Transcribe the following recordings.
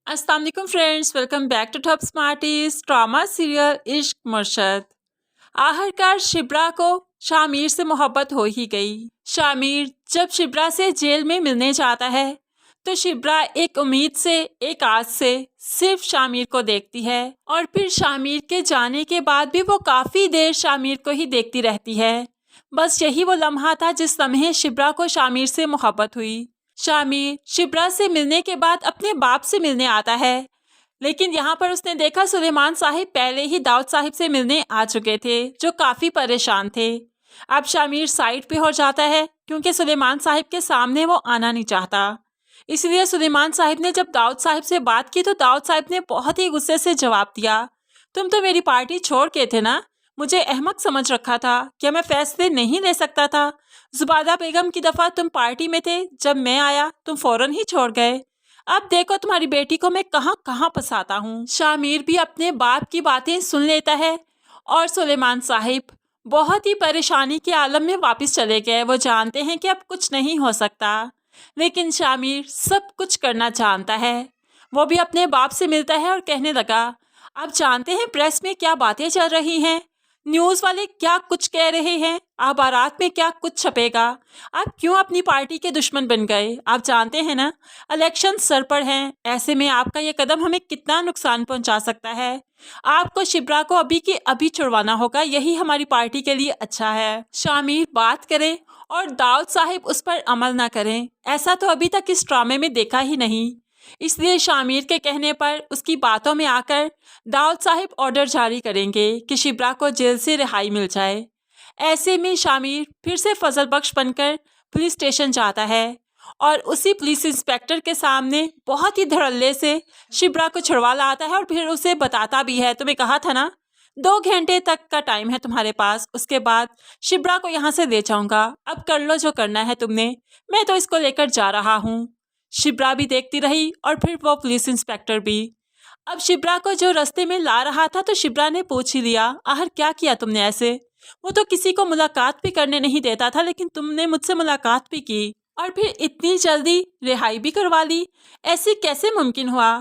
अस्सलाम वालेकुम friends, welcome back to Top Smarties drama serial Ishq Murshid. आखिरकार शिब्रा को शामिर से मोहब्बत हो ही गई। शामिर जब शिब्रा से जेल में मिलने जाता है तो शिब्रा एक उम्मीद से, एक आस से सिर्फ शामिर को देखती है और फिर शामिर के जाने के बाद भी वो काफ़ी देर शामिर को ही देखती रहती है। बस यही वो लम्हा था जिस लम्हे शिब्रा को शामिर से मोहब्बत हुई। शामिर शिब्रा से मिलने के बाद अपने बाप से मिलने आता है, लेकिन यहाँ पर उसने देखा सुलेमान साहिब पहले ही दाऊद साहिब से मिलने आ चुके थे, जो काफ़ी परेशान थे। अब शामिर साइड पे हो जाता है क्योंकि सुलेमान साहिब के सामने वो आना नहीं चाहता। इसलिए सुलेमान साहिब ने जब दाऊद साहिब से बात की तो दाऊद साहिब ने बहुत ही गुस्से से जवाब दिया, तुम तो मेरी पार्टी छोड़ के थे ना, मुझे अहमक समझ रखा था, क्या मैं फैसले नहीं ले सकता था? जुबादा बेगम की दफ़ा तुम पार्टी में थे, जब मैं आया तुम फौरन ही छोड़ गए। अब देखो तुम्हारी बेटी को मैं कहाँ कहाँ फंसाता हूँ। शामिर भी अपने बाप की बातें सुन लेता है और सुलेमान साहिब बहुत ही परेशानी के आलम में वापस चले गए। वो जानते हैं कि अब कुछ नहीं हो सकता, लेकिन शामिर सब कुछ करना जानता है। वो भी अपने बाप से मिलता है और कहने लगा, आप जानते हैं प्रेस में क्या बातें चल रही हैं, न्यूज़ वाले क्या कुछ कह रहे हैं, अखबारात में क्या कुछ छपेगा। आप क्यों अपनी पार्टी के दुश्मन बन गए? आप जानते हैं ना इलेक्शन सर पर हैं, ऐसे में आपका ये कदम हमें कितना नुकसान पहुंचा सकता है। आपको शिब्रा को अभी के अभी छुड़वाना होगा, यही हमारी पार्टी के लिए अच्छा है। शामिर बात करे और दाऊद साहिब उस पर अमल ना करें, ऐसा तो अभी तक इस ड्रामे में देखा ही नहीं। इसलिए शामिर के कहने पर उसकी बातों में आकर दाऊद साहिब ऑर्डर जारी करेंगे कि शिब्रा को जेल से रिहाई मिल जाए। ऐसे में शामिर फिर से फजल बख्श बनकर पुलिस स्टेशन जाता है और उसी पुलिस इंस्पेक्टर के सामने बहुत ही धड़ल्ले से शिब्रा को छुड़वा लाता है और फिर उसे बताता भी है, तुम्हें कहा था ना 2 घंटे तक का टाइम है तुम्हारे पास, उसके बाद शिब्रा को यहाँ से ले जाऊंगा, अब कर लो जो करना है तुमने, मैं तो इसको लेकर जा रहा हूँ। शिब्रा भी देखती रही और फिर वो पुलिस इंस्पेक्टर भी। अब शिब्रा को जो रास्ते में ला रहा था तो शिब्रा ने पूछ ही लिया, आखिर क्या किया तुमने ऐसे? वो तो किसी को मुलाकात भी करने नहीं देता था, लेकिन तुमने मुझसे मुलाकात भी की और फिर इतनी जल्दी रिहाई भी करवा ली, ऐसे कैसे मुमकिन हुआ?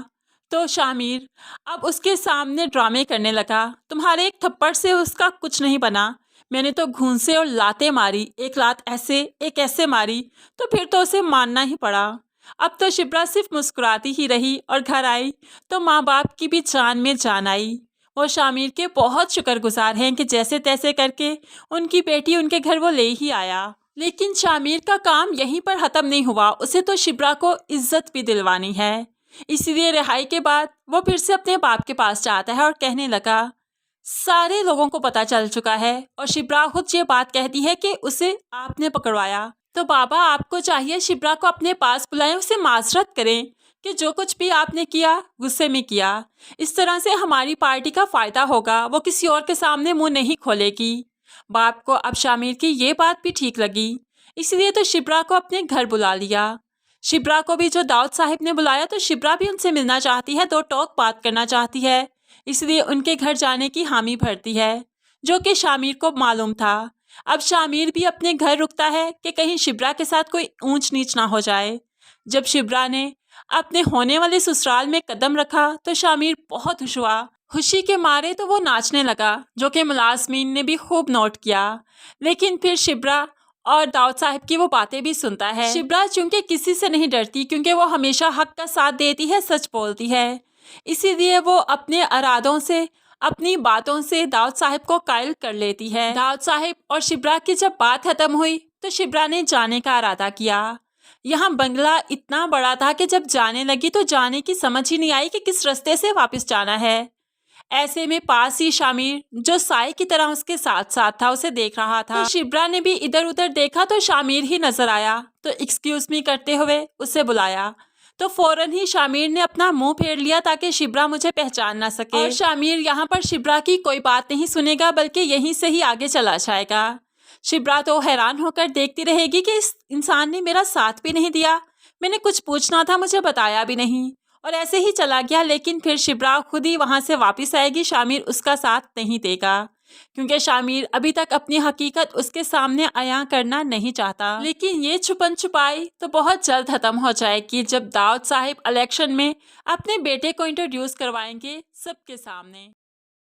तो शामिर अब उसके सामने ड्रामे करने लगा, तुम्हारे एक थप्पड़ से उसका कुछ नहीं बना, मैंने तो घूंसे और लातें मारी, एक लात ऐसे एक ऐसे मारी, तो फिर तो उसे मानना ही पड़ा। अब तो शिब्रा सिर्फ मुस्कुराती ही रही और घर आई तो माँ बाप की भी जान में जान आई। वो शामिर के बहुत शुक्रगुजार हैं कि जैसे तैसे करके उनकी बेटी उनके घर वो ले ही आया। लेकिन शामिर का काम यहीं पर ख़त्म नहीं हुआ, उसे तो शिब्रा को इज्जत भी दिलवानी है। इसलिए रिहाई के बाद वो फिर से अपने बाप के पास जाता है और कहने लगा, सारे लोगों को पता चल चुका है और शिब्रा खुद ये बात कहती है कि उसे आपने पकड़वाया, तो बाबा आपको चाहिए शिब्रा को अपने पास बुलाएं, उसे माजरत करें कि जो कुछ भी आपने किया गुस्से में किया, इस तरह से हमारी पार्टी का फ़ायदा होगा, वो किसी और के सामने मुंह नहीं खोलेगी। बाप को अब शामिर की ये बात भी ठीक लगी, इसलिए तो शिब्रा को अपने घर बुला लिया। शिब्रा को भी जो दाऊद साहिब ने बुलाया तो शिब्रा भी उनसे मिलना चाहती है, 2 टॉक बात करना चाहती है, इसलिए उनके घर जाने की हामी भरती है, जो कि शामिर को मालूम था। अब शामिर भी अपने घर रुकता है कि कहीं शिब्रा के साथ कोई ऊंच नीच ना हो जाए। जब शिब्रा ने अपने होने वाले ससुराल में कदम रखा तो शामिर बहुत खुश हुआ, खुशी के मारे तो वो नाचने लगा, जो कि मुलाजमीन ने भी खूब नोट किया। लेकिन फिर शिब्रा और दाऊद साहिब की वो बातें भी सुनता है। शिब्रा चूंकि किसी से नहीं डरती, क्योंकि वो हमेशा हक का साथ देती है, सच बोलती है, इसीलिए वो अपने इरादों से, अपनी बातों से दाऊद साहिब को कायल कर लेती है। दाऊद साहिब और शिब्रा की जब बात खत्म हुई तो शिब्रा ने जाने का इरादा किया। यहाँ बंगला इतना बड़ा था कि जब जाने लगी तो जाने की समझ ही नहीं आई कि किस रास्ते से वापस जाना है। ऐसे में पास ही शामिर, जो साए की तरह उसके साथ साथ था, उसे देख रहा था। तो शिब्रा ने भी इधर उधर देखा तो शामिर ही नजर आया, तो एक्सक्यूज मी करते हुए उसे बुलाया, तो फौरन ही शामिर ने अपना मुंह फेर लिया ताकि शिब्रा मुझे पहचान ना सके। और शामिर यहाँ पर शिब्रा की कोई बात नहीं सुनेगा, बल्कि यहीं से ही आगे चला जाएगा। शिब्रा तो हैरान होकर देखती रहेगी कि इस इंसान ने मेरा साथ भी नहीं दिया, मैंने कुछ पूछना था मुझे बताया भी नहीं, और ऐसे ही चला गया। लेकिन फिर शिब्रा खुद ही वहाँ से वापस आएगी, शामिर उसका साथ नहीं देगा। क्योंकि शामिर अभी तक अपनी हकीकत उसके सामने अयां करना नहीं चाहता। लेकिन ये छुपन छुपाई तो बहुत जल्द खत्म हो जाएगी जब दाऊद साहिब इलेक्शन में अपने बेटे को इंट्रोड्यूस करवाएंगे सबके सामने।